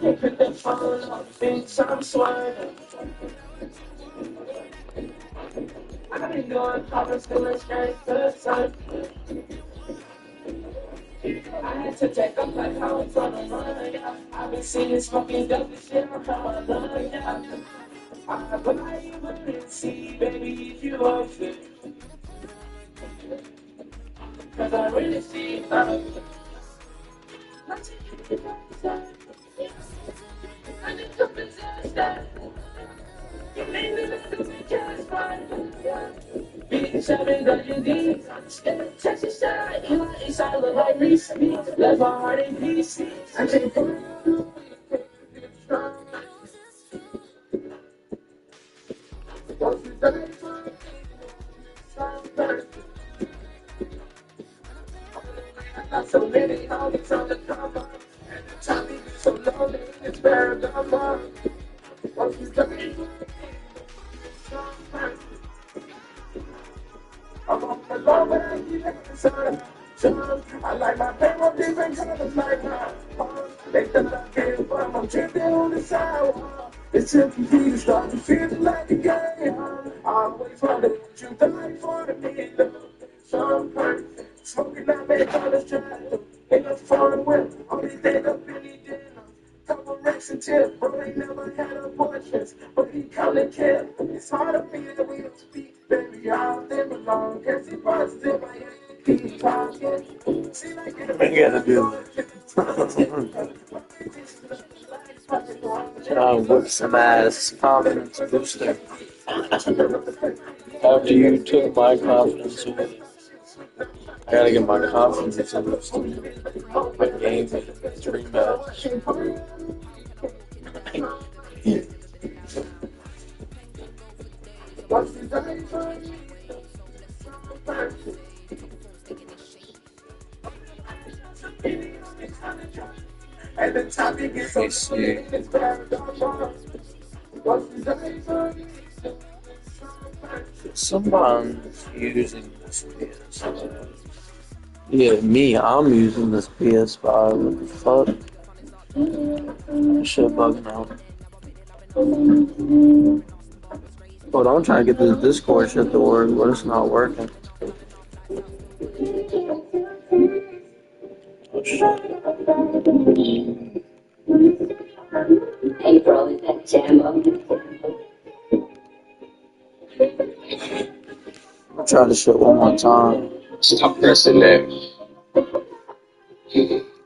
can't pick the phone up, bitch, I'm swerving. I've been going poppin', stealing straight to surfing. I had to take up like how it's on the run, yeah. I've been seeing smoking dope and shit on how I love, yeah. I buy you wouldn't see, baby, if you love it. Cause I really see love. I just don't possess that. You made me look at me just fine. Bitch, I've been dodging these. Texas side, inside look like Reese. Left my heart in pieces. I can't put it on. So many homies on the come up, and the time is so lonely, it's very dumb. What you done? I'm on the low, but I keep it inside. I like my payroll different colors like my they thought I came from, I'm tripping on the sidewalk. It's simply for you to start to feel like a game. I always wonder what you die for the middle. Some kind smoking out many colors trying. Ain't no foreign whip, only thing up in the dinner. Couple racks and tip, bro, ain't never had abortions. But he counted care. It's hard to feel the way to speak, baby. All them alone. Cause he was in my head. Keep talking. See, like it. I gotta do it. Whip some ass confidence booster. After you took my confidence away, I gotta get my confidence boosted. My game three match. And the topic is so sweet. Someone's using this PS5. Yeah, me, I'm using this PS5. What the fuck? That shit bugging out. Hold on, I'm trying to get this Discord shit to work, but it's not working. Oh shit. Hey bro, is that jam up? I'll try this shit one more time. Stop pressing that.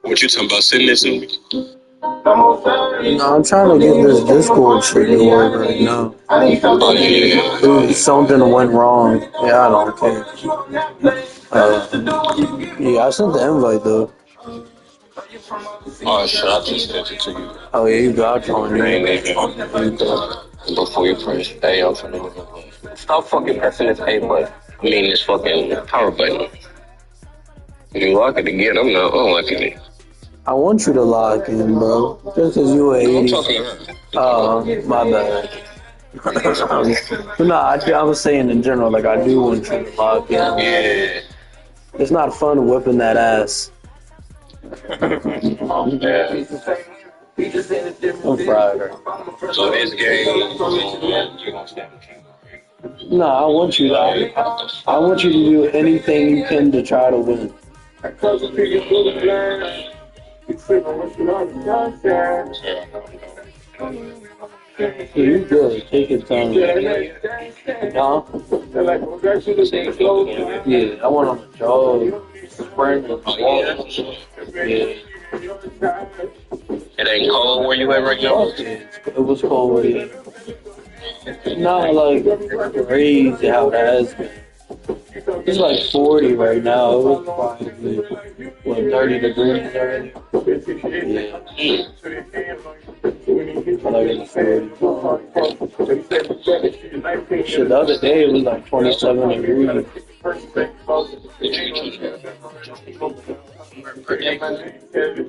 What you talking about? Send this in? No, I'm trying to get this Discord shit to work right now. Oh, yeah. Dude, something went wrong. Yeah, I don't care. Yeah, I sent the invite though. Oh, shit, I just sent it to you. Oh yeah, you got join. I ain't even. Before you press A, I'm finna stop fucking pressing this A button. I mean, this fucking power button. If you lock it again, I'm not unlocking it. I want you to lock in, bro. Just cause you were 80. Oh, my bad. But no, I was saying in general, like I do want you to lock in. Yeah. It's not fun whipping that ass. Yeah. I'm fried. So this game, you gonna stand the king. No, I want you to. I want you to do anything you can to try to win. Yeah, you good. Take your time. Huh? Yeah, I went on the jog. Sprinting. Yeah. It ain't cold where you at right now? It was cold. Yeah. Not like crazy how it has been. It's like 40 right now. It was probably, what, 30 degrees already? Yeah. I like it 40. Shit, the other day it was like 27 degrees.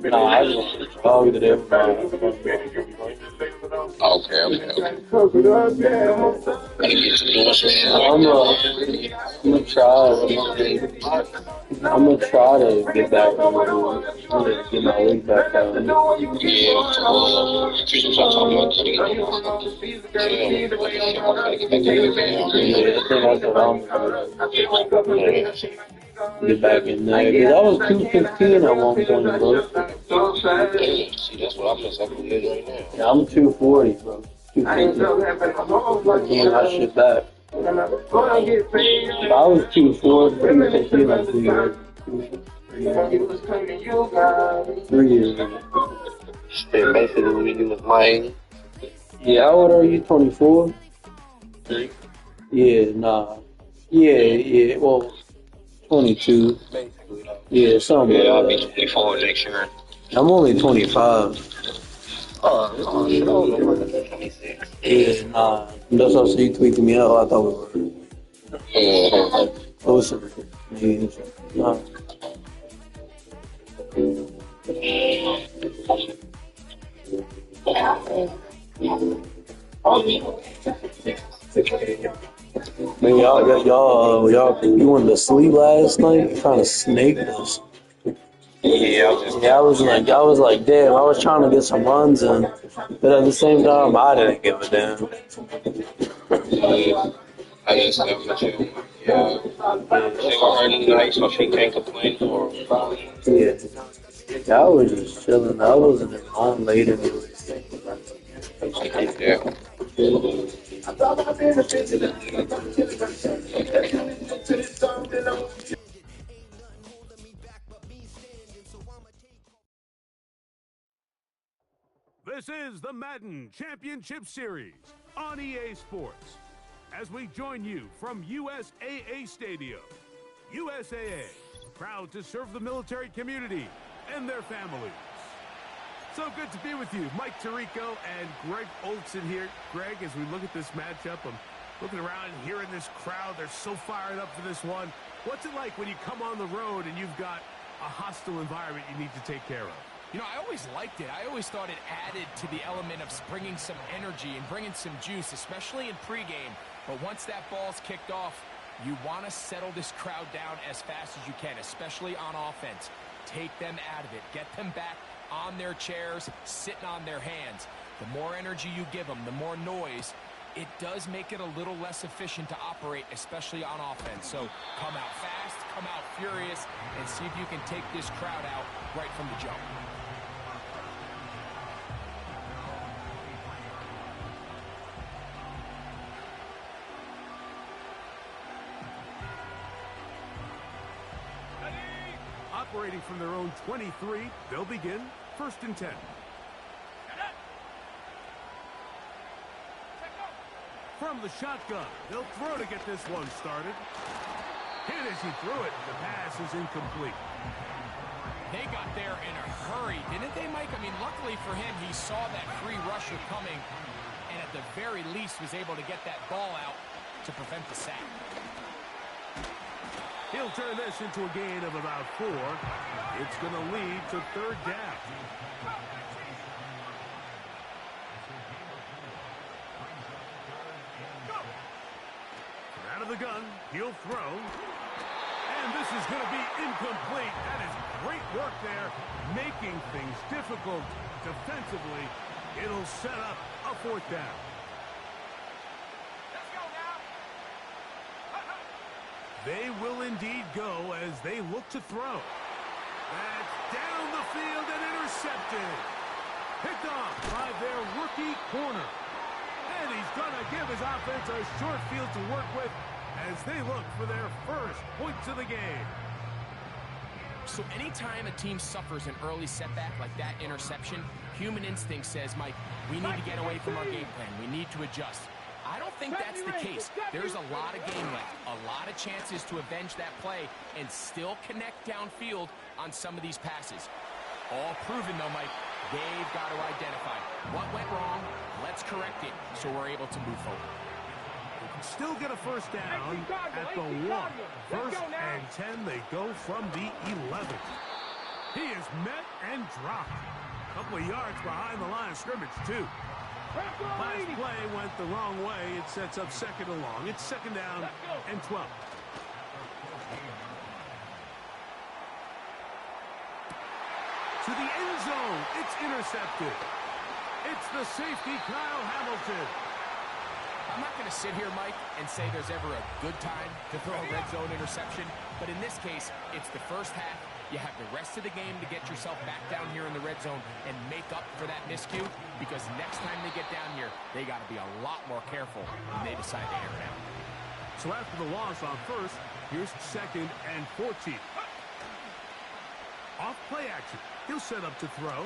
Nah, I just want to jog today. Okay. I'm I'm gonna try. I'm gonna try to get back on get my weight back down. Yeah, Christian started talking about cutting it off. Yeah, like I said, I'm trying to get back to Yeah, I think that's what I'm gonna do. Get back in there. Because I was 215 at one point, bro. See, that's what I'm exactly is right now. Yeah, I'm 240, bro. 250. Getting my shit back. I was 240, 250 like 3 years ago. Shit, basically when you was my age. Yeah, how old are you? 24? 3. Yeah, nah. Yeah, well, 22. Basically, though. Yeah, something Yeah, I'll like be that. 24 next year. I'm only 25. Oh, shit, I don't know. I'm 26. Yeah, nah. That's how you tweaking me out. I thought we were closer. Maybe. Nah. Man, you went to sleep last night? Trying to snake us. Yeah, I was like, damn, I was trying to get some runs in, but at the same time, I didn't give a damn. I just slept with you. Yeah. She got her night, so she can't complain for her. Yeah, I was just chilling. I wasn't even home late anyway. Yeah. This is the Madden Championship Series on EA Sports. As we join you from USAA Stadium. USAA, proud to serve the military community and their families. So good to be with you. Mike Tirico and Greg Olson here. Greg, as we look at this matchup, I'm looking around and hearing this crowd. They're so fired up for this one. What's it like when you come on the road and you've got a hostile environment you need to take care of? You know, I always liked it. I always thought it added to the element of bringing some energy and bringing some juice, especially in pregame. But once that ball's kicked off, you want to settle this crowd down as fast as you can, especially on offense. Take them out of it. Get them back on their chairs, sitting on their hands. The more energy you give them, the more noise, it does make it a little less efficient to operate, especially on offense. So come out fast, come out furious, and see if you can take this crowd out right from the jump. Operating from their own 23, they'll begin 1st and 10. From the shotgun, they'll throw to get this one started. Hit as he threw it. The pass is incomplete. They got there in a hurry, didn't they, Mike? I mean, luckily for him, he saw that free rusher coming, and at the very least was able to get that ball out to prevent the sack. He'll turn this into a gain of about 4. It's going to lead to 3rd down. Out of the gun, he'll throw. And this is going to be incomplete. That is great work there, making things difficult defensively. It'll set up a 4th down. They will indeed go as they look to throw. That's down the field and intercepted. Picked off by their rookie corner. And he's going to give his offense a short field to work with as they look for their first points of the game. So anytime a team suffers an early setback like that interception, human instinct says, Mike, we need to get away from our game plan. We need to adjust. I don't think that's the case. There's a lot of game left, a lot of chances to avenge that play and still connect downfield on some of these passes. All proven, though, Mike. They've got to identify what went wrong. Let's correct it so we're able to move forward. They can still get a 1st down at the 1. 1st and 10, they go from the 11. He is met and dropped. A couple of yards behind the line of scrimmage, too. Last play went the wrong way. It sets up 2nd and long. It's 2nd down and 12. to the end zone. It's intercepted. It's the safety, Kyle Hamilton. I'm not going to sit here, Mike, and say there's ever a good time to throw a red zone interception, but in this case, it's the first half. You have the rest of the game to get yourself back down here in the red zone and make up for that miscue, because next time they get down here, they got to be a lot more careful when they decide to air it out. So after the loss on first, here's 2nd and 14. Off play action. He'll set up to throw.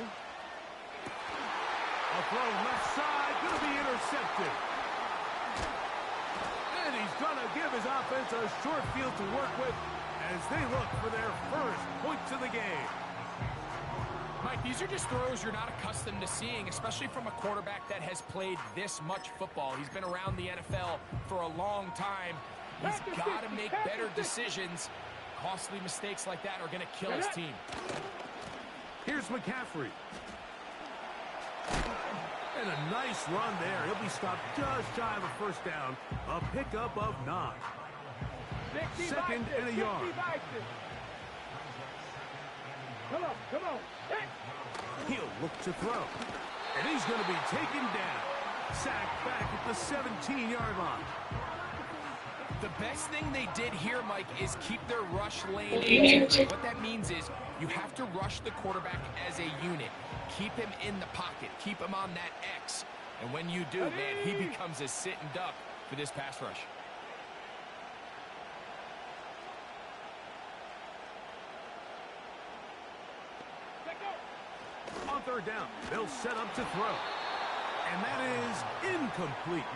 A throw left side, going to be intercepted. And he's going to give his offense a short field to work with as they look for their first points of the game. Mike, these are just throws you're not accustomed to seeing, especially from a quarterback that has played this much football. He's been around the NFL for a long time. He's got to make better decisions. Costly mistakes like that are going to kill his team. Here's McCaffrey. And a nice run there. He'll be stopped just shy of a first down. A pickup of 9. 2nd and a yard. Come on. He'll look to throw. And he's going to be taken down. Sacked back at the 17-yard line. The best thing they did here, Mike, is keep their rush lane empty. What that means is you have to rush the quarterback as a unit. Keep him in the pocket. Keep him on that X. And when you do, man, he becomes a sitting duck for this pass rush. On 3rd down, they'll set up to throw. And that is incomplete.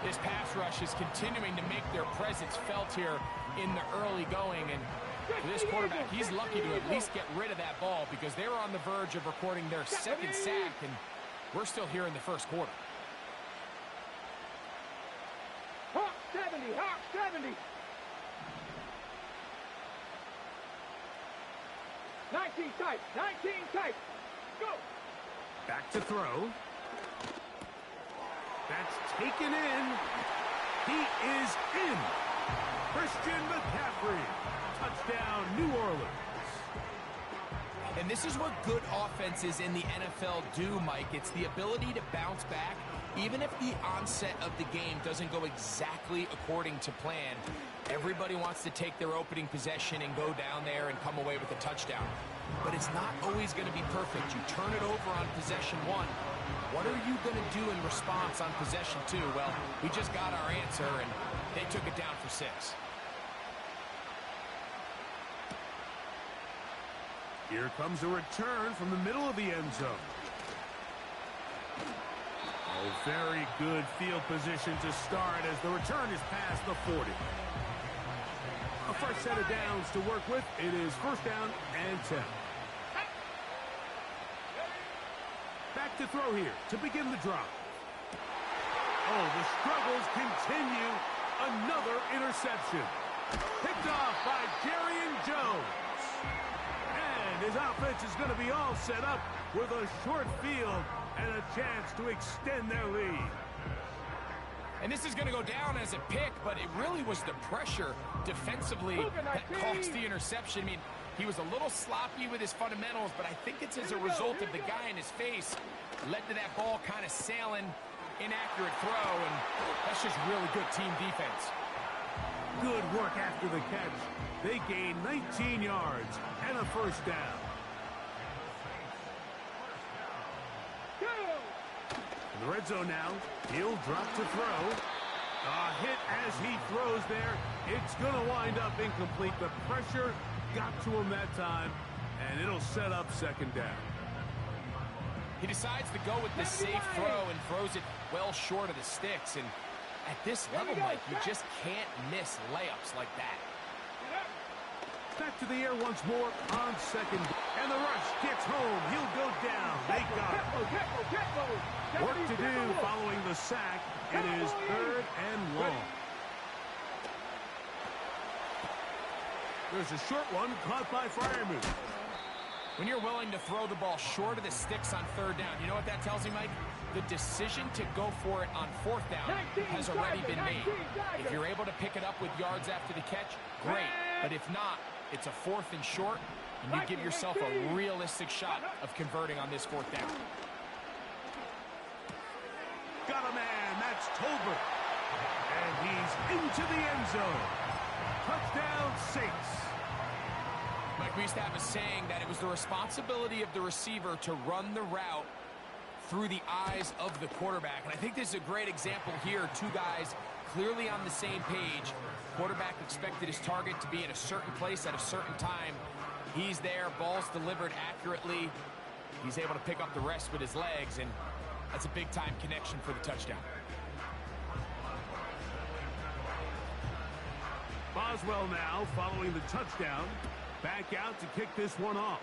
This pass rush is continuing to make their presence felt here in the early going. And for this quarterback, he's lucky to at least get rid of that ball, because they were on the verge of recording their 2nd sack, and we're still here in the first quarter. Hawk 70. 19 tight. Go. Back to throw. That's taken in. He is in. Christian McCaffrey. Touchdown, New Orleans. And this is what good offenses in the NFL do, Mike. It's the ability to bounce back, even if the onset of the game doesn't go exactly according to plan. Everybody wants to take their opening possession and go down there and come away with a touchdown. But it's not always going to be perfect. You turn it over on possession 1. What are you going to do in response on possession 2? Well, we just got our answer, and they took it down for 6. Here comes a return from the middle of the end zone. Oh, very good field position to start as the return is past the 40. A fresh set of downs to work with. It is 1st down and 10. Back to throw here to begin the drive. Oh, the struggles continue. Another interception. Picked off by Jerry Jones. And his offense is going to be all set up with a short field and a chance to extend their lead. And this is going to go down as a pick, but it really was the pressure defensively that caused the interception. I mean, he was a little sloppy with his fundamentals, but I think it's as a result of the guy in his face led to that ball kind of sailing, inaccurate throw, and that's just really good team defense. Good work after the catch. They gain 19 yards and a 1st down. In the red zone now, he'll drop to throw. A hit as he throws there. It's going to wind up incomplete. The pressure got to him that time, and it'll set up 2nd down. He decides to go with the safe throw and throws it well short of the sticks. And at this level, Mike, you just can't miss layups like that. Back to the air once more on 2nd. And the rush gets home. He'll go down. They got it. Work to do following the sack. It is 3rd and long. There's a short one caught by Fireman. When you're willing to throw the ball short of the sticks on 3rd down, you know what that tells me, Mike? The decision to go for it on 4th down has already been made. If you're able to pick it up with yards after the catch, great. But if not, it's a 4th and short. and you give yourself a realistic shot of converting on this 4th down. Got a man, that's Tolbert. And he's into the end zone. Touchdown, Saints. Mike, we used to have a saying that it was the responsibility of the receiver to run the route through the eyes of the quarterback. And I think this is a great example here. 2 guys clearly on the same page. Quarterback expected his target to be in a certain place at a certain time. He's there, ball's delivered accurately. He's able to pick up the rest with his legs, and that's a big-time connection for the touchdown. Boswell now following the touchdown. Back out to kick this one off.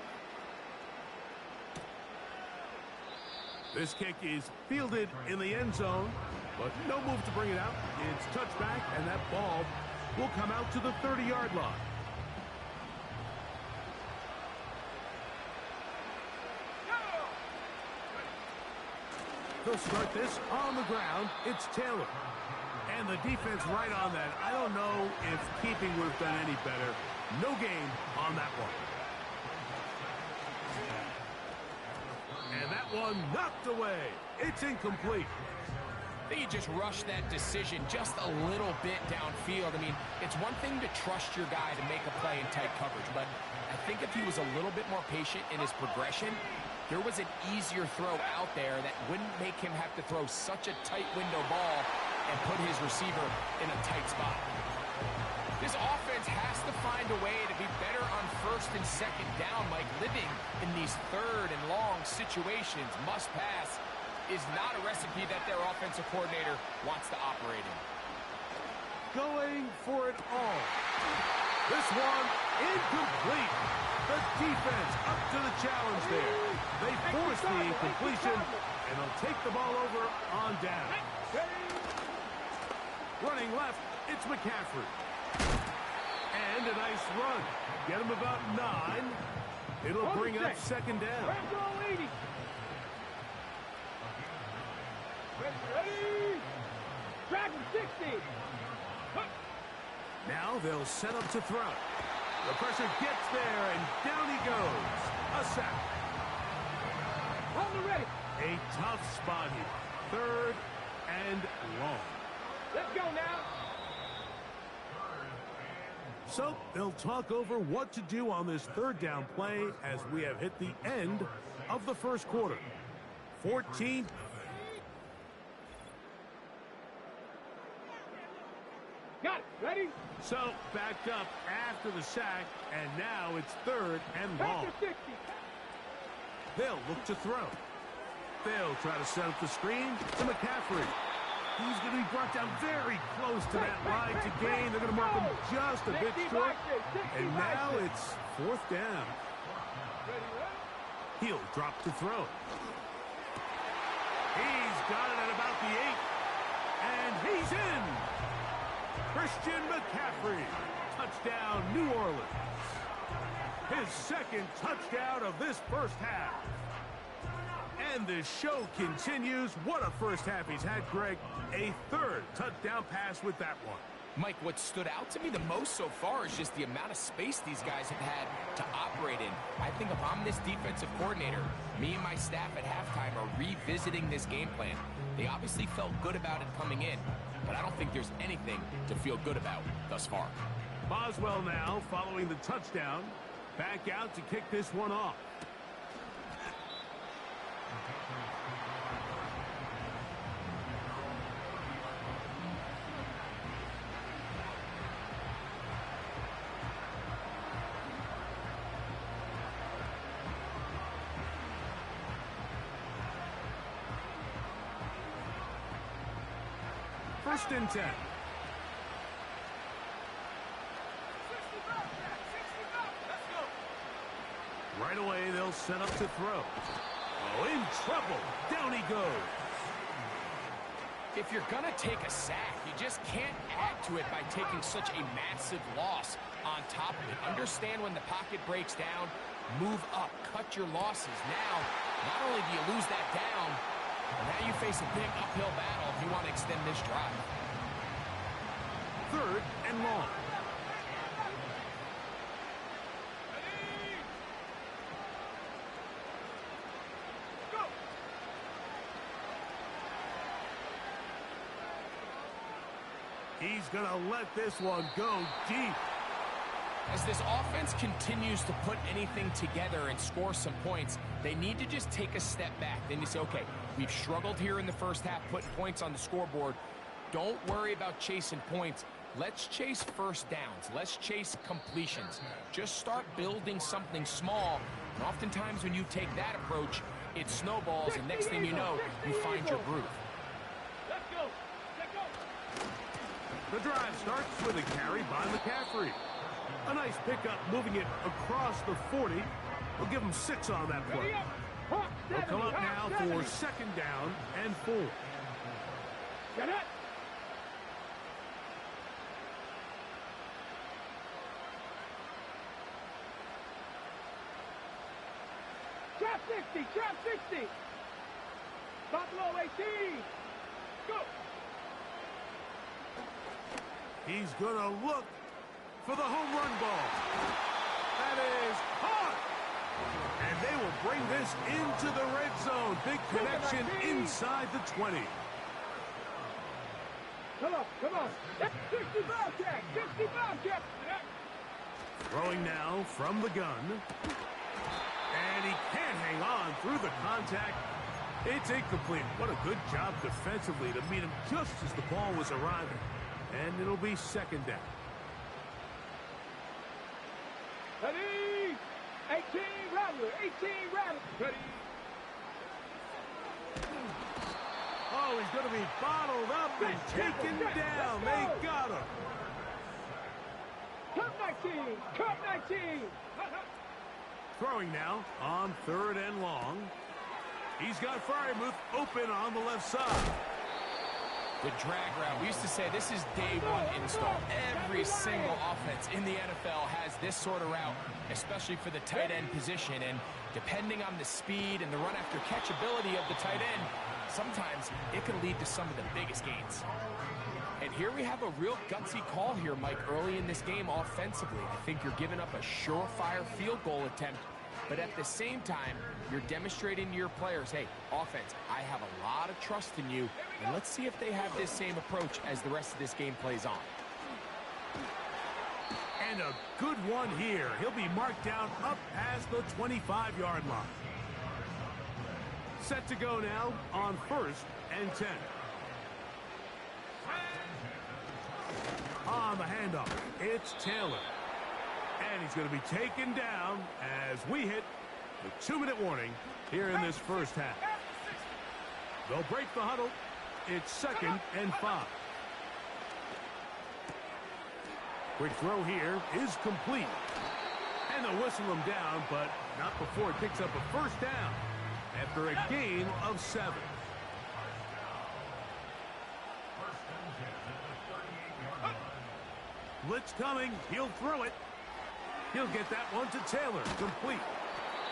This kick is fielded in the end zone, but no move to bring it out. It's touchback, and that ball will come out to the 30-yard line. They'll start this on the ground. It's Taylor. And the defense right on that. I don't know if keeping would have done any better. No gain on that one. And that one knocked away. It's incomplete. I think he just rushed that decision just a little bit downfield. I mean, it's one thing to trust your guy to make a play in tight coverage, but I think if he was a little bit more patient in his progression, there was an easier throw out there that wouldn't make him have to throw such a tight window ball and put his receiver in a tight spot. This offense has to find a way to be better on 1st and 2nd down. Like, living in these 3rd and long situations, must pass, is not a recipe that their offensive coordinator wants to operate in. Going for it all. This one incomplete. The defense up to the challenge there. They force the incompletion, and they'll take the ball over on down. Running left, it's McCaffrey. And a nice run. Get him about 9. It'll bring up 2nd down. Ready? Dragon 60. Now they'll set up to throw. The pressure gets there, and down he goes. A sack. On the ready. A tough spot here. 3rd and long. Let's go now. So they'll talk over what to do on this 3rd down play as we have hit the end of the 1st quarter. 14. Got it. Ready? So backed up after the sack, and now it's 3rd and long. Back to 60. They'll look to throw. They'll try to set up the screen to McCaffrey. He's going to be brought down very close to that line to gain. They're going to mark him just a bit short. And now it's 4th down. He'll drop to throw. He's got it at about the 8. And he's in. Christian McCaffrey. Touchdown, New Orleans. His 2nd touchdown of this 1st half. And the show continues. What a 1st half he's had, Greg. A 3rd touchdown pass with that one. Mike, what stood out to me the most so far is just the amount of space these guys have had to operate in. I think if I'm this defensive coordinator, me and my staff at halftime are revisiting this game plan. They obviously felt good about it coming in, but I don't think there's anything to feel good about thus far. Boswell now following the touchdown. Back out to kick this one off. First and 10. Right away, they'll set up to throw. Oh, in trouble. Down he goes. If you're going to take a sack, you just can't add to it by taking such a massive loss on top of it. Understand when the pocket breaks down, move up, cut your losses. Now, not only do you lose that down, but now you face a big uphill battle if you want to extend this drive. 3rd and long. He's going to let this one go deep. As this offense continues to put anything together and score some points, they need to just take a step back. Then you say, okay, we've struggled here in the first half, putting points on the scoreboard. Don't worry about chasing points. Let's chase first downs. Let's chase completions. Just start building something small. And oftentimes when you take that approach, it snowballs, and next thing you know, you find your groove. Let's go. Let's go. The drive starts with a carry by McCaffrey. A nice pickup moving it across the 40. We'll give him 6 on that play. They'll come up now for second down and 4. Get it. Trap 60, trap 60. Buffalo 18. Go. He's going to look for the home run ball. That is hard. And they will bring this into the red zone. Big connection inside the 20. Come on, come on. 60 Bobcat, 60 Bobcat. Throwing now from the gun. And he can't hang on through the contact. It's incomplete. What a good job defensively to meet him just as the ball was arriving. And it'll be second down. Ready? 18 Rattler, 18 Rattler. Ready? Oh, he's going to be bottled up and taken down. They got him. Cup 19, Cup 19. Throwing now on third and long. He's got Fryermuth open on the left side. The drag route. We used to say this is day one install. Every single offense in the NFL has this sort of route, especially for the tight end position. And depending on the speed and the run after catch ability of the tight end, sometimes it can lead to some of the biggest gains. And here we have a real gutsy call here, Mike, early in this game offensively. I think you're giving up a surefire field goal attempt, but at the same time, you're demonstrating to your players, hey, offense, I have a lot of trust in you, and let's see if they have this same approach as the rest of this game plays on. And a good one here. He'll be marked down up past the 25-yard line. Set to go now on first and 10. On the handoff, it's Taylor. And he's going to be taken down as we hit the 2-minute warning here in this first half. They'll break the huddle. It's second and 5. Quick throw here is complete. And they'll whistle him down, but not before it picks up a first down after a gain of 7. Blitz coming. He'll throw it. He'll get that one to Taylor. Complete.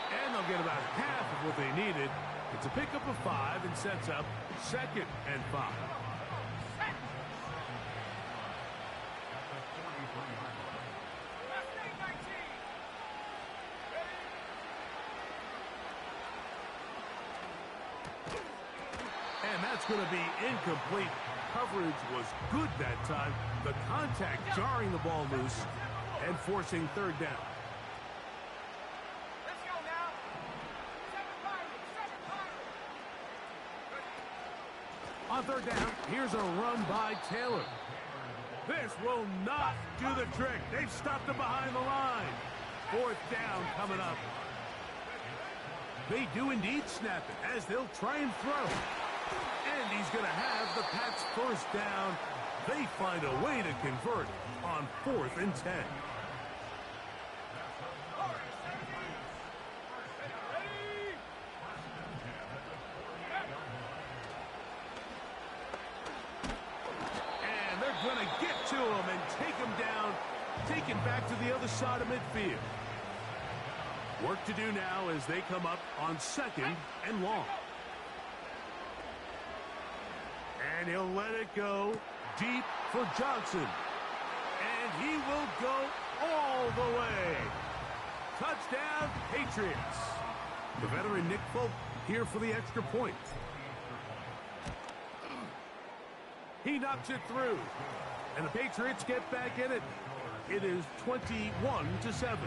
And they'll get about half of what they needed. It's a pickup of 5 and sets up second and 5. And that's going to be incomplete. Coverage was good that time. The contact jarring the ball loose and forcing third down. Let's go now. 7-5. On third down, here's a run by Taylor. This will not do the trick. They've stopped him behind the line. Fourth down coming up. They do indeed snap it as they'll try and throw. And he's going to have the Pats first down. They find a way to convert on 4th and 10. And they're going to get to him and take him down, take him back to the other side of midfield. Work to do now as they come up on second and long. And he'll let it go deep for Johnson. And he will go all the way. Touchdown, Patriots. The veteran Nick Folk here for the extra point. He knocks it through. And the Patriots get back in it. It is 21-7.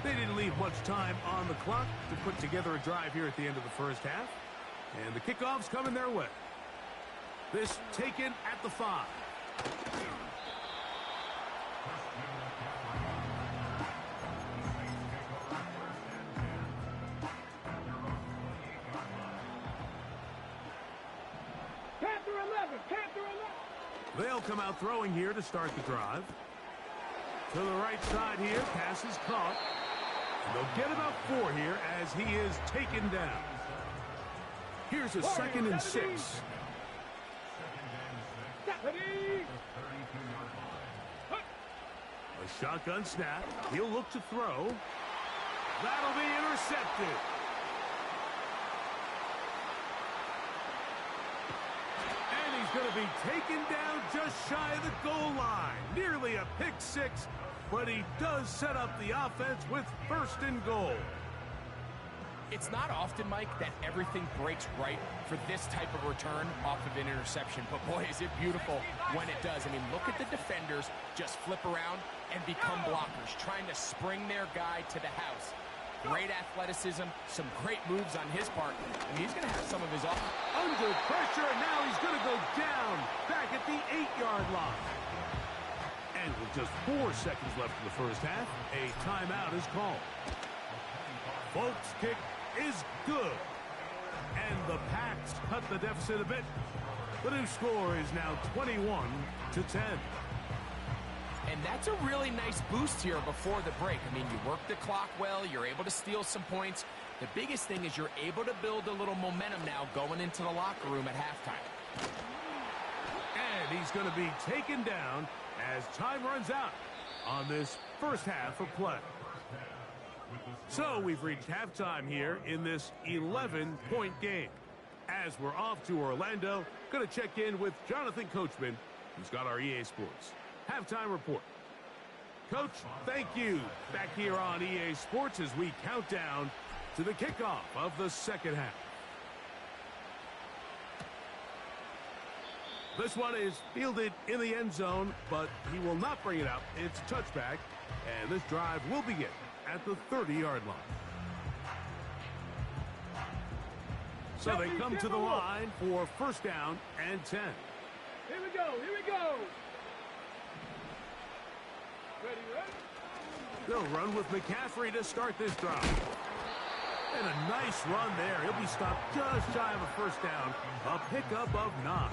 They didn't leave much time on the clock to put together a drive here at the end of the first half. And the kickoff's coming their way. This taken at the 5. Panther 11, Panther 11. They'll come out throwing here to start the drive. To the right side here, pass is caught. And they'll get about 4 here as he is taken down. Here's a 2nd and 6. A shotgun snap. He'll look to throw. That'll be intercepted. And he's going to be taken down just shy of the goal line. Nearly a pick 6, but he does set up the offense with 1st and goal. It's not often, Mike, that everything breaks right for this type of return off of an interception. But, boy, is it beautiful when it does. I mean, look at the defenders just flip around and become blockers, trying to spring their guy to the house. Great athleticism, some great moves on his part. I mean, he's going to have some of his off. Under pressure, and now he's going to go down back at the 8-yard line. And with just 4 seconds left in the first half, a timeout is called. Folks' kick is good. And the Pats cut the deficit a bit. The new score is now 21-10. And that's a really nice boost here before the break. I mean, you work the clock well, you're able to steal some points. The biggest thing is you're able to build a little momentum now going into the locker room at halftime. And he's going to be taken down as time runs out on this first half of play. So we've reached halftime here in this 11-point game. As we're off to Orlando, going to check in with Jonathan Coachman, who's got our EA Sports halftime report. Coach, thank you. Back here on EA Sports as we count down to the kickoff of the second half. This one is fielded in the end zone, but he will not bring it out. It's a touchback, and this drive will begin at the 30-yard line. So they come to the line for 1st down and 10. Here we go, here we go. Ready, ready? They'll run with McCaffrey to start this drive. And a nice run there. He'll be stopped just shy of a 1st down. A pickup of 9.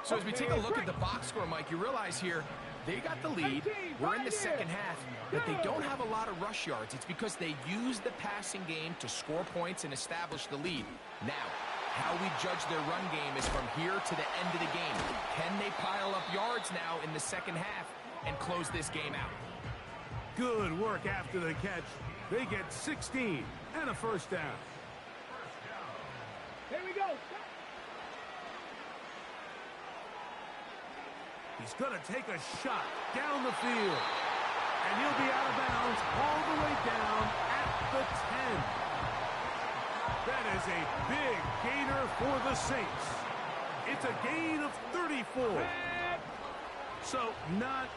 So as we take a look at the box score, Mike, you realize here they got the lead. We're in the second half, but they don't have a lot of rush yards. It's because they use the passing game to score points and establish the lead. Now, how we judge their run game is from here to the end of the game. Can they pile up yards now in the second half and close this game out? Good work after the catch. They get 16 and a 1st down. Here we go. He's going to take a shot down the field. And he'll be out of bounds all the way down at the 10. That is a big gainer for the Saints. It's a gain of 34. So not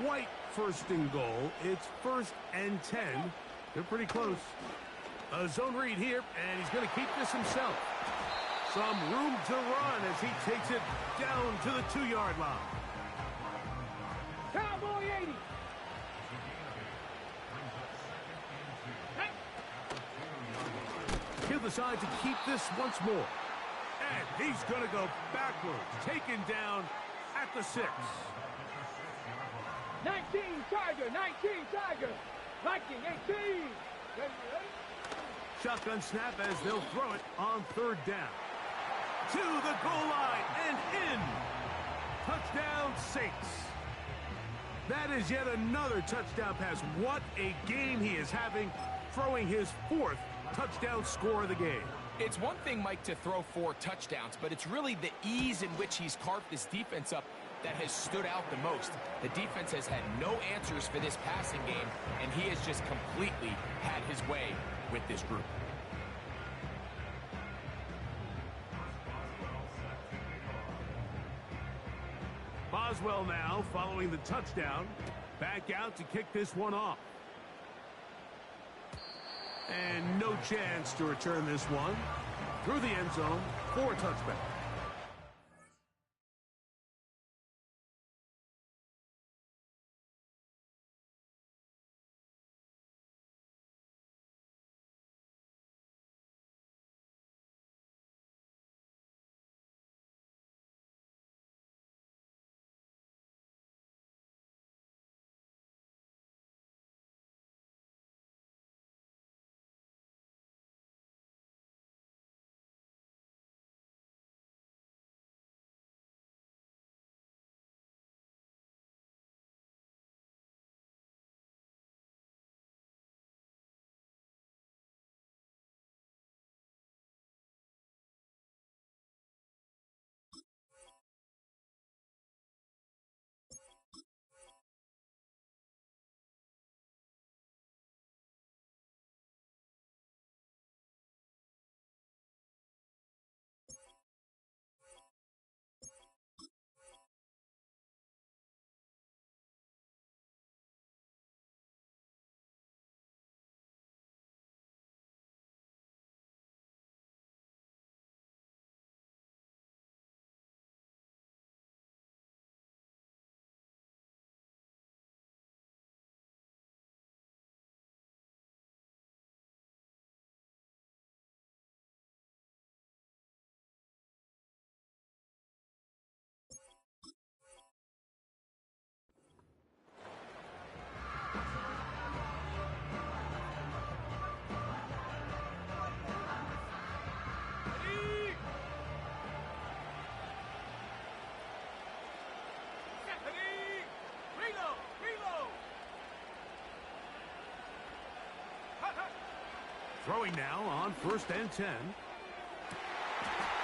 quite 1st and goal. It's 1st and 10. They're pretty close. A zone read here, and he's going to keep this himself. Some room to run as he takes it down to the 2-yard line. Cowboy 80. He'll decide to keep this once more. And he's going to go backwards, taken down at the 6. 19 Tiger, 19 Tiger. Viking 18. Ready, ready? Shotgun snap as they'll throw it on 3rd down. To the goal line and in. Touchdown Saints. That is yet another touchdown pass. What a game he is having, throwing his 4th touchdown score of the game. It's one thing, Mike, to throw 4 touchdowns, but it's really the ease in which he's carved this defense up that has stood out the most. The defense has had no answers for this passing game, and he has just completely had his way with this group. Boswell now following the touchdown. Back out to kick this one off. And no chance to return this one. Through the end zone for a touchback. Throwing now on 1st and 10.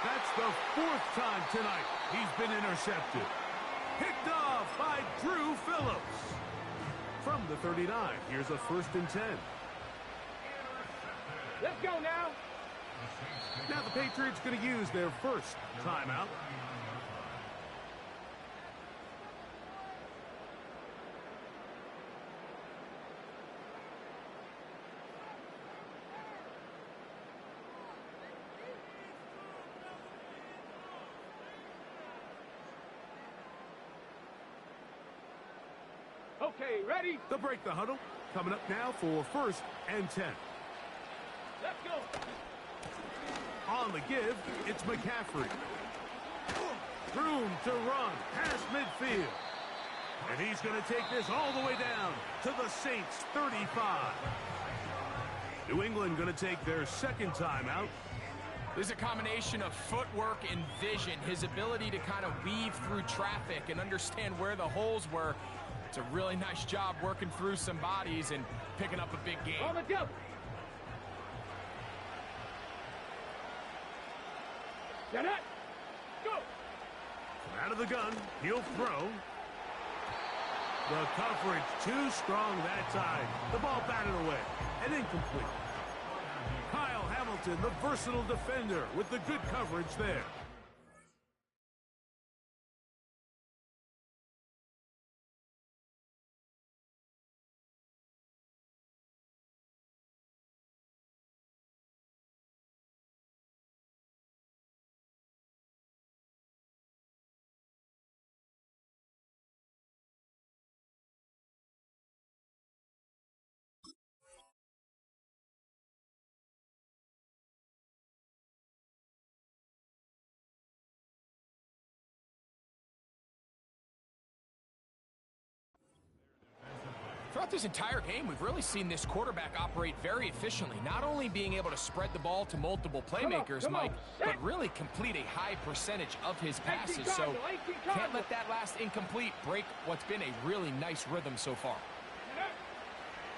That's the 4th time tonight he's been intercepted. Picked off by Drew Phillips. From the 39, here's a 1st and 10. Let's go now. Now the Patriots going to use their first timeout. Okay, ready? They'll break the huddle. Coming up now for 1st and 10. Let's go. On the give, it's McCaffrey. Room to run past midfield. And he's going to take this all the way down to the Saints' 35. New England going to take their 2nd timeout. There's a combination of footwork and vision, his ability to kind of weave through traffic and understand where the holes were. It's a really nice job working through some bodies and picking up a big game. On the double. Get it. Go. From out of the gun, he'll throw. The coverage too strong that time. The ball batted away and incomplete. Kyle Hamilton, the versatile defender, with the good coverage there. Throughout this entire game, we've really seen this quarterback operate very efficiently, not only being able to spread the ball to multiple playmakers, Mike, but really complete a high percentage of his passes. So can't let that last incomplete break what's been a really nice rhythm so far.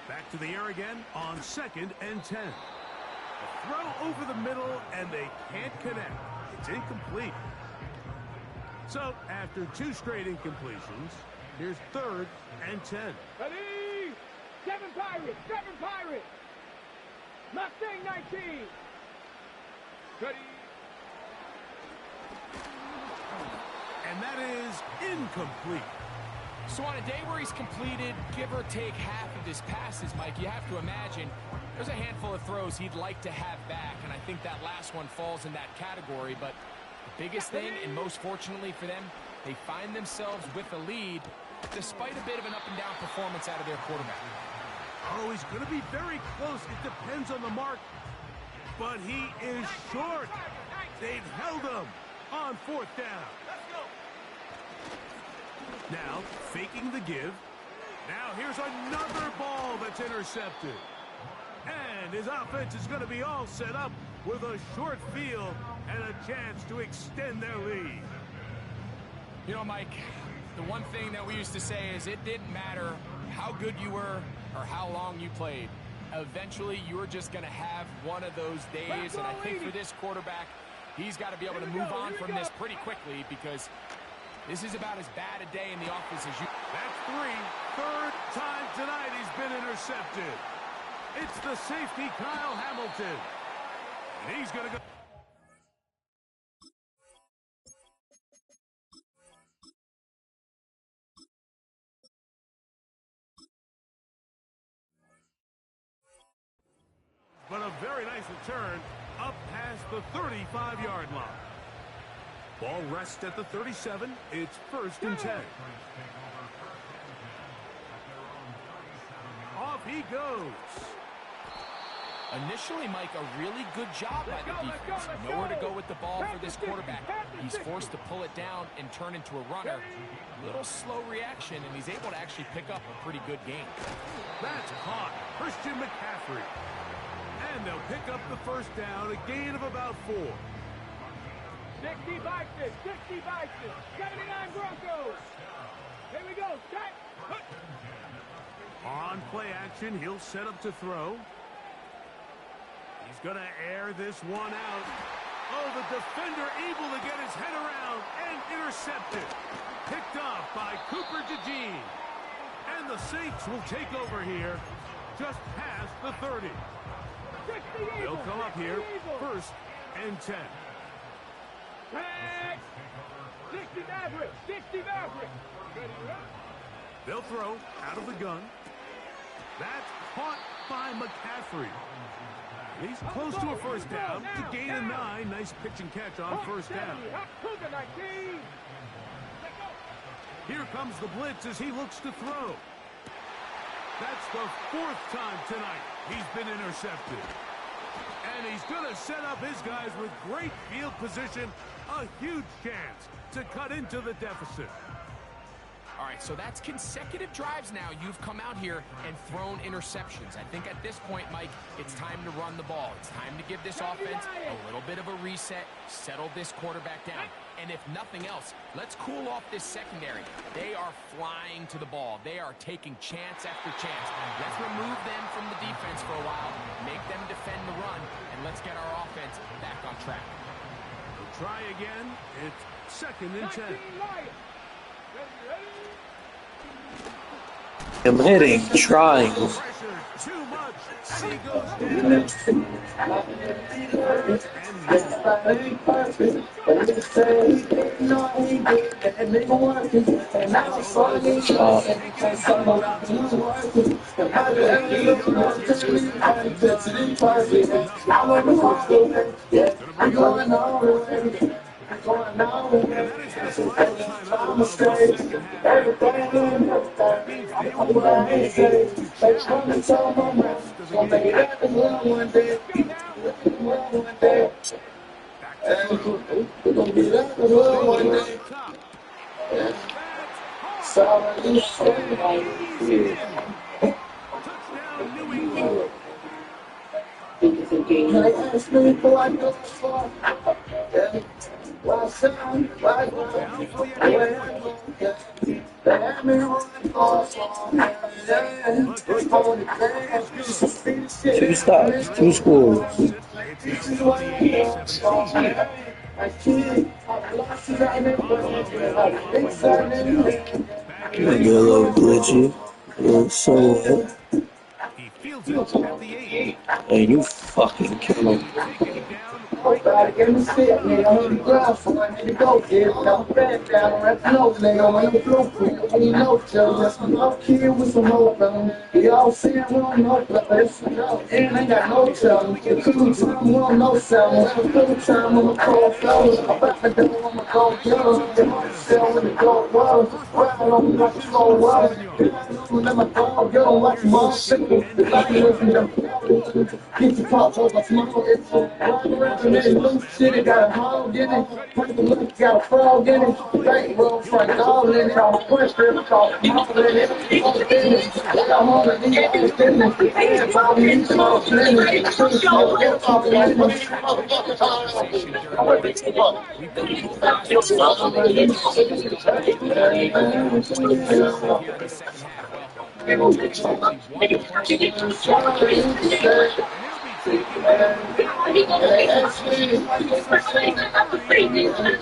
Back to the air again on 2nd and 10. A throw over the middle, and they can't connect. It's incomplete. So, after 2 straight incompletions, here's 3rd and 10. Ready? 7 Pirates, 7 Pirates. Mustang 19. Ready? And that is incomplete. So on a day where he's completed, give or take half of his passes, Mike, you have to imagine there's a handful of throws he'd like to have back, and I think that last one falls in that category. But the biggest thing, and most fortunately for them, they find themselves with a lead despite a bit of an up-and-down performance out of their quarterback. Oh, he's going to be very close. It depends on the mark. But he is short. They've held him on 4th down. Now, faking the give. Now, here's another ball that's intercepted. And his offense is going to be all set up with a short field and a chance to extend their lead. You know, Mike, the one thing that we used to say is it didn't matter how good you were or how long you played. Eventually, you were just going to have one of those days, and I think for this quarterback, he's got to be able to move on from this pretty quickly because this is about as bad a day in the office as you... That's 3. 3rd time tonight he's been intercepted. It's the safety, Kyle Hamilton. And he's going to go... But a very nice return up past the 35-yard line. Ball rests at the 37. It's 1st and 10. Off he goes. Initially, Mike, a really good job by the defense. Nowhere to go with the ball for this quarterback. He's forced to pull it down and turn into a runner. Little slow reaction, and he's able to actually pick up a pretty good game. That's caught. Christian McCaffrey. And they'll pick up the 1st down, a gain of about 4. 60 Bison, 60 Bison, 79 Broncos. Here we go, set. On play action, he'll set up to throw. He's going to air this one out. Oh, the defender able to get his head around and intercepted. Picked off by Cooper DeJean. And the Saints will take over here just past the 30. They'll come up here 1st and 10. 60 Maverick, 60 Maverick. They'll throw out of the gun. That's caught by McCaffrey. He's close to a 1st down. To gain a 9. Nice pitch and catch on 1st down. Here comes the blitz as he looks to throw. That's the 4th time tonight he's been intercepted. And he's going to set up his guys with great field position. A huge chance to cut into the deficit. All right, so that's consecutive drives now. You've come out here and thrown interceptions. I think at this point, Mike, it's time to run the ball. It's time to give this offense a little bit of a reset, settle this quarterback down. And if nothing else, let's cool off this secondary. They are flying to the ball. They are taking chance after chance. Let's remove them from the defense for a while, make them defend the run, and let's get our offense back on track. We'll try again. It's 2nd and 10. I'm hitting triangles. Pressure too much. He goes Two stops, two scores. It's 28-17. I kid, I lost it out in Boswell now the following the touchdown. Back in Might his be a own little 20. glitchy. So He fields it at the 8. and you fucking kill He'll him. be taking it down right Nobody at give me shit, about the nigga. I'm in the 30. ground, so I need to go get it. I'm back down, right now, nigga. I'm in the blueprint. I need no chill, just a little kid with some hope on him. Y'all saying we don't know, but it's no. And I ain't got no chill. The cool time, we don't know sound. The cool time, I'm a cold fella. I'm back to do, I'm a cold killer. The hard shell with the gold was. Ride on me like a slow was. Let my dog go, watch Here's my second sickle. and The light 10. is in the get your pop over small. It's a run around and then loose shit. It got a hog in it. Purple look, got a frog in it. Bank roll, Frank all in it. I'm a question, call small in it. All in it. I'm on the D, all in it. Everybody needs small in it. So get off the Conversation during the break. We've got both rosters certainly looking to see if they can get anything going on offensively here in the second half. Well, it will take simply one play to start the drive. And he'll be taken down at about the 30-yard line.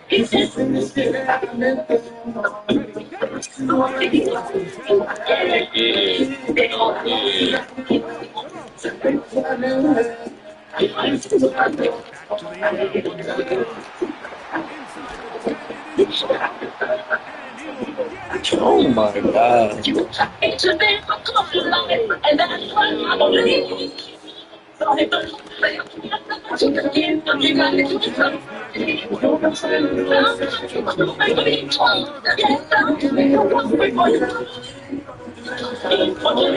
Here's third and 10 to the Atlanta half. First and 10. Back to the air one more time. Inside the 10, it is caught.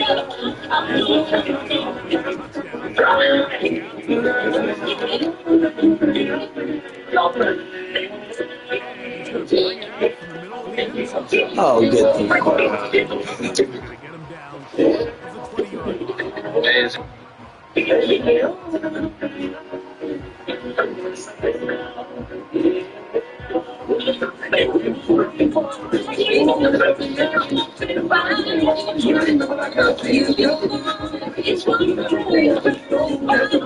And he will get it for Oh the end my zone. god. There's the extra point. Taking it even further. Following the touchdown, back out to kick this one off. And he's going to bring it out from the middle of the end zone. Oh, get the fuck out of here. Going to get him down short of the 20-yard line. Boswell set up the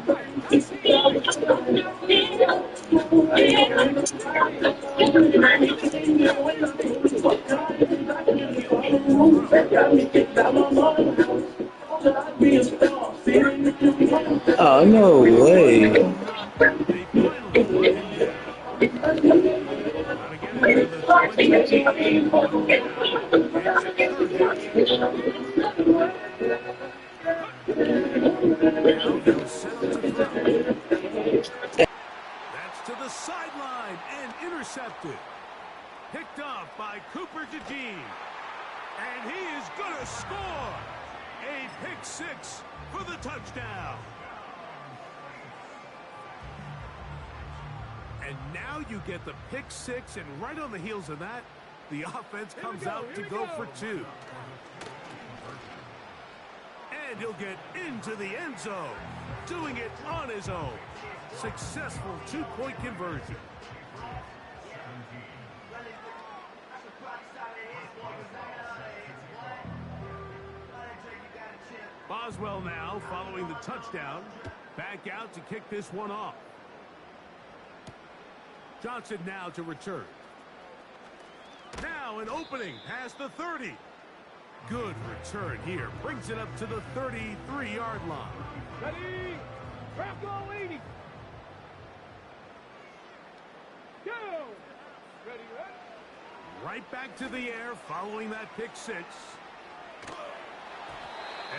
punt. He's taken it from the ground. They'll come up here on second down. He'll look to throw. Oh, no way. They finally bring him down. Got to get him to the 20. It's 3rd and 8. Now he'll set up to throw. That's to the sideline and intercepted. Picked off by Cooper DeJean. And he is going to score. A pick six for the touchdown. And now you get the pick six, and right on the heels of that, the offense comes out to go for 2. And he'll get into the end zone, doing it on his own. Successful 2-point conversion. Boswell now following the touchdown. Back out to kick this one off. Johnson now to return. Now an opening past the 30. Good return here. Brings it up to the 33-yard line. Ready? Trap goal 80. Go. Ready, ready. Right back to the air following that pick six.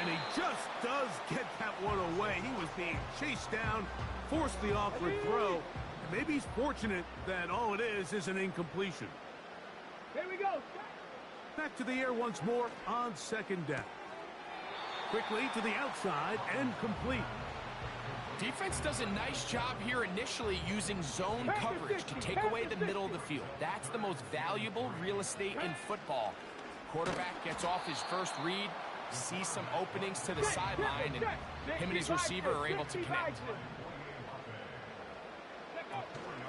And he just does get that one away. He was being chased down, forced the awkward throw. And maybe he's fortunate that all it is an incompletion. Here we go. Back to the air once more on second down. Quickly to the outside and complete. Defense does a nice job here initially using zone coverage to take away the middle of the field. That's the most valuable real estate in football. quarterback gets off his first read, sees some openings to the sideline, and him and his receiver are able to connect.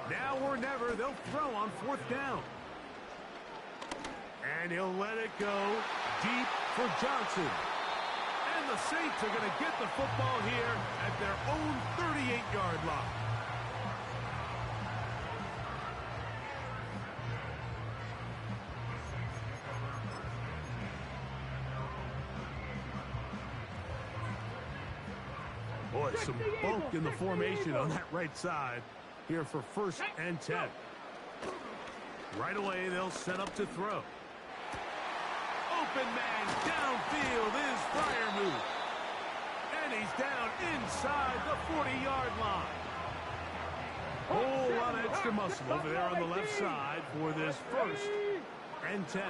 Now or never, they'll throw on 4th down. And he'll let it go deep for Johnson. And the Saints are going to get the football here at their own 38-yard line. Boy, some bulk in the formation on that right side here for 1st and 10. Right away, they'll set up to throw. Open man downfield is Freiermuth. And he's down inside the 40-yard line. Whole lot of extra muscle over there on the left side for this 1st and 10.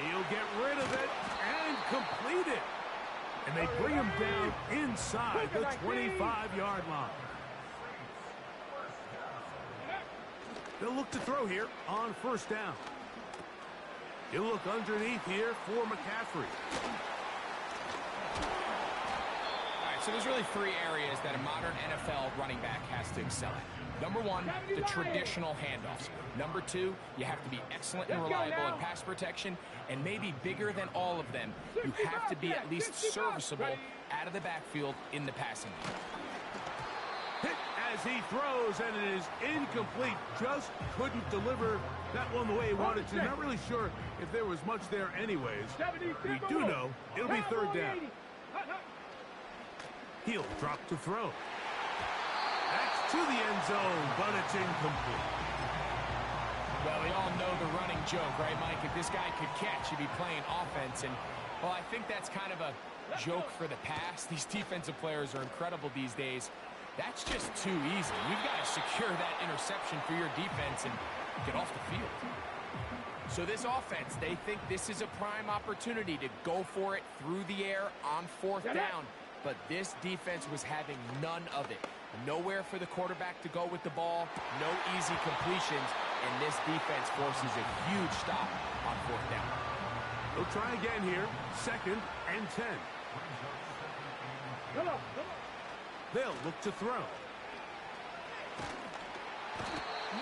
He'll get rid of it and complete it. And they bring him down inside the 25-yard line. They'll look to throw here on 1st down. He'll look underneath here for McCaffrey. All right, so there's really 3 areas that a modern NFL running back has to excel at. Number 1, the traditional handoffs. Number 2, you have to be excellent and reliable in pass protection. And maybe bigger than all of them, you have to be at least serviceable out of the backfield in the passing game. Hit as he throws, and it is incomplete. Just couldn't deliver that one the way he wanted to. Not really sure if there was much there anyways. We do know it'll be 3rd down. He'll drop to throw. That's to the end zone, but it's incomplete. Well, we all know the running joke, right, Mike? If this guy could catch, he'd be playing offense. And, well, I think that's kind of a joke for the past. These defensive players are incredible these days. That's just too easy. You've got to secure that interception for your defense and get off the field. So this offense, they think this is a prime opportunity to go for it through the air on 4th down. But this defense was having none of it. Nowhere for the quarterback to go with the ball, no easy completions, and this defense forces a huge stop on 4th down. They'll try again here, 2nd and 10. Come on. They'll look to throw.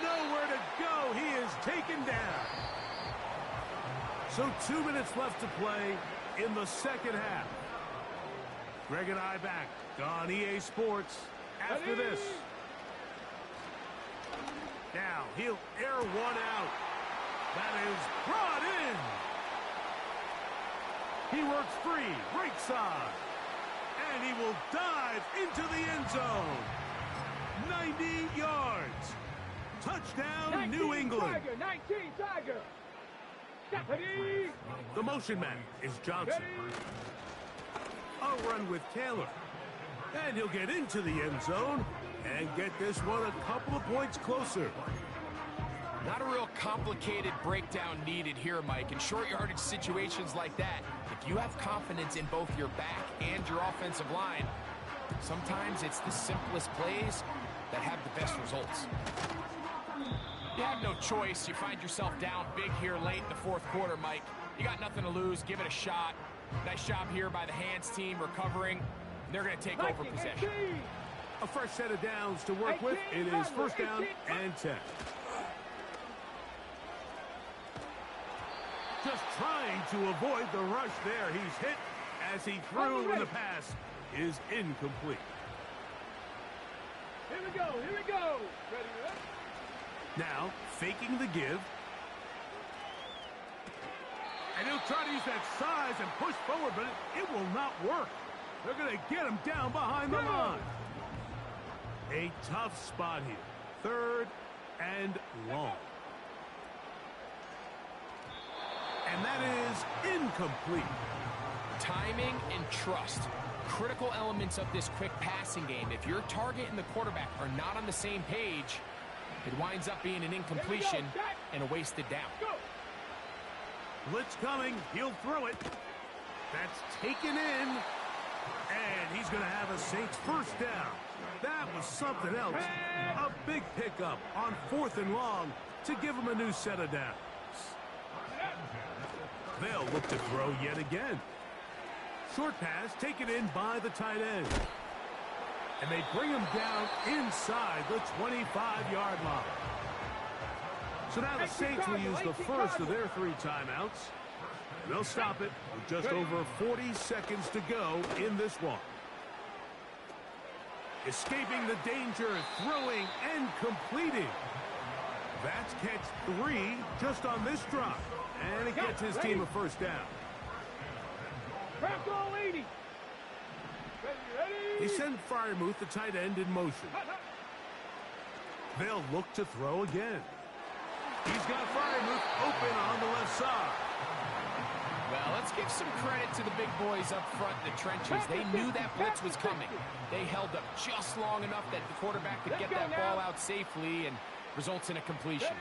Nowhere to go. He is taken down. So 2 minutes left to play in the 2nd half. Greg and I back on EA Sports after this. Now he'll air one out. That is brought in. He works free, right side. And he will dive into the end zone. 90 yards. Touchdown, New England. Tiger, 19 Tiger. Deputy. The motion man is Johnson. A run with Taylor. And he'll get into the end zone and get this one a couple of points closer. Not a real complicated breakdown needed here, Mike. In short yardage situations like that, if you have confidence in both your back and your offensive line, sometimes it's the simplest plays that have the best results. You have no choice. You find yourself down big here late in the 4th quarter, Mike. You got nothing to lose. Give it a shot. Nice job here by the hands team recovering. They're going to take over possession. A fresh set of downs to work with. It is 1st down and 10. Just trying to avoid the rush there. He's hit as he threw, and the pass is incomplete. Here we go. Ready, ready. Now, faking the give. And he'll try to use that size and push forward, but it will not work. They're going to get him down behind the line. A tough spot here. 3rd and long. And that is incomplete. Timing and trust. Critical elements of this quick passing game. If your target and the quarterback are not on the same page, it winds up being an incompletion and a wasted down. Blitz coming. He'll throw it. That's taken in. And he's going to have a Saints 1st down. That was something else. A big pickup on 4th and long. to give them a new set of downs. They'll look to throw yet again. Short pass taken in by the tight end. And they bring him down inside the 25-yard line. So now the Saints will use the first of their 3 timeouts. They'll stop it with just over 40 seconds to go in this one. Escaping the danger, throwing and completing. That's catch 3 just on this drive. And it gets his team a first down. Crack all 80. They send Freiermuth, the tight end, in motion. They'll look to throw again. He's got Freiermuth open on the left side. Well, let's give some credit to the big boys up front in the trenches. They knew that blitz was coming. They held up just long enough that the quarterback could get that ball out safely and results in a completion.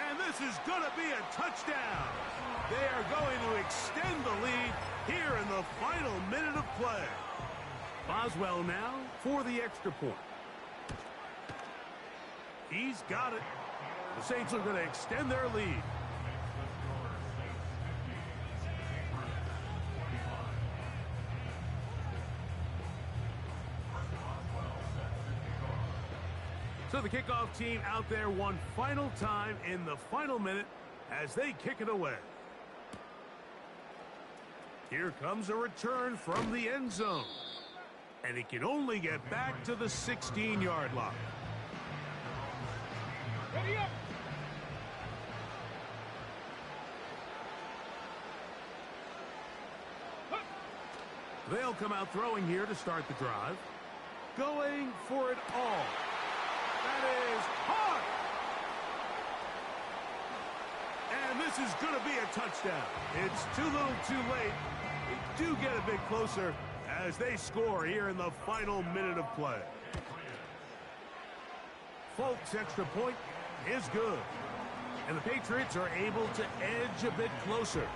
And this is going to be a touchdown. They are going to extend the lead here in the final minute of play. Boswell now for the extra point. He's got it. The Saints are going to extend their lead. So the kickoff team out there one final time in the final minute as they kick it away. Here comes a return from the end zone. And he can only get back to the 16-yard line. Ready up. They'll come out throwing here to start the drive. Going for it all. That is hard. And this is going to be a touchdown. It's too little too late. They do get a bit closer as they score here in the final minute of play. Folks' extra point is good. And the Patriots are able to edge a bit closer.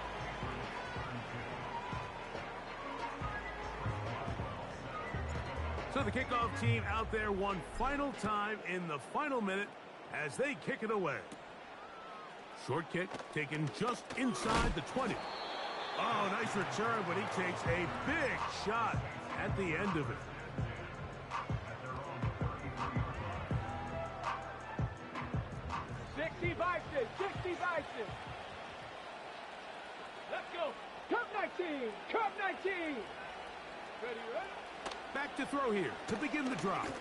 So the kickoff team out there one final time in the final minute as they kick it away. Short kick taken just inside the 20. Oh, nice return, but he takes a big shot at the end of it. Let's go. Cup 19. Cup 19. Ready, ready? Back to throw here to begin the drive.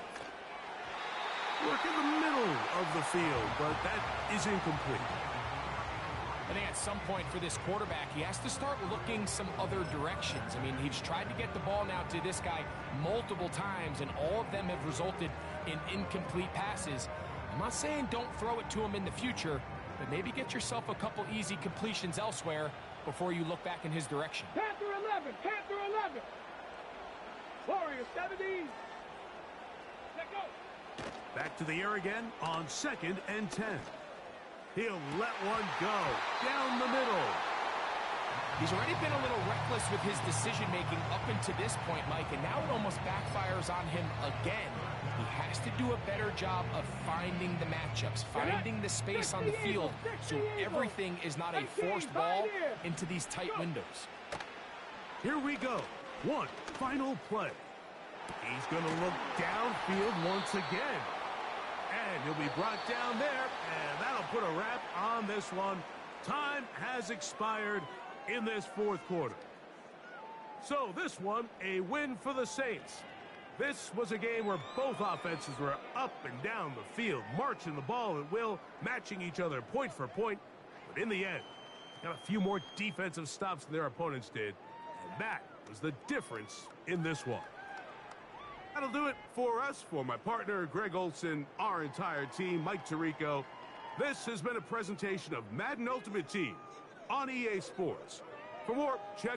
Work in the middle of the field, but that is incomplete. I think at some point for this quarterback, he has to start looking some other directions. I mean, he's tried to get the ball now to this guy multiple times, and all of them have resulted in incomplete passes. I'm not saying don't throw it to him in the future, but maybe get yourself a couple easy completions elsewhere before you look back in his direction. Panther 11. Panther 11. Warrior 70. Let go. Back to the air again on 2nd and 10. He'll let one go down the middle. He's already been a little reckless with his decision-making up until this point, Mike, and now it almost backfires on him again. He has to do a better job of finding the matchups, finding the space on the field, so everything is not a forced ball into these tight windows. Here we go. One final play. He's going to look downfield once again. And he'll be brought down there, and that'll put a wrap on this one. Time has expired in this fourth quarter. So this one, a win for the Saints. This was a game where both offenses were up and down the field, marching the ball at will, matching each other point for point. But in the end, got a few more defensive stops than their opponents did. And that was the difference in this one. That'll do it for us, for my partner, Greg Olson, our entire team, Mike Tirico. This has been a presentation of Madden Ultimate Team on EA Sports. For more, check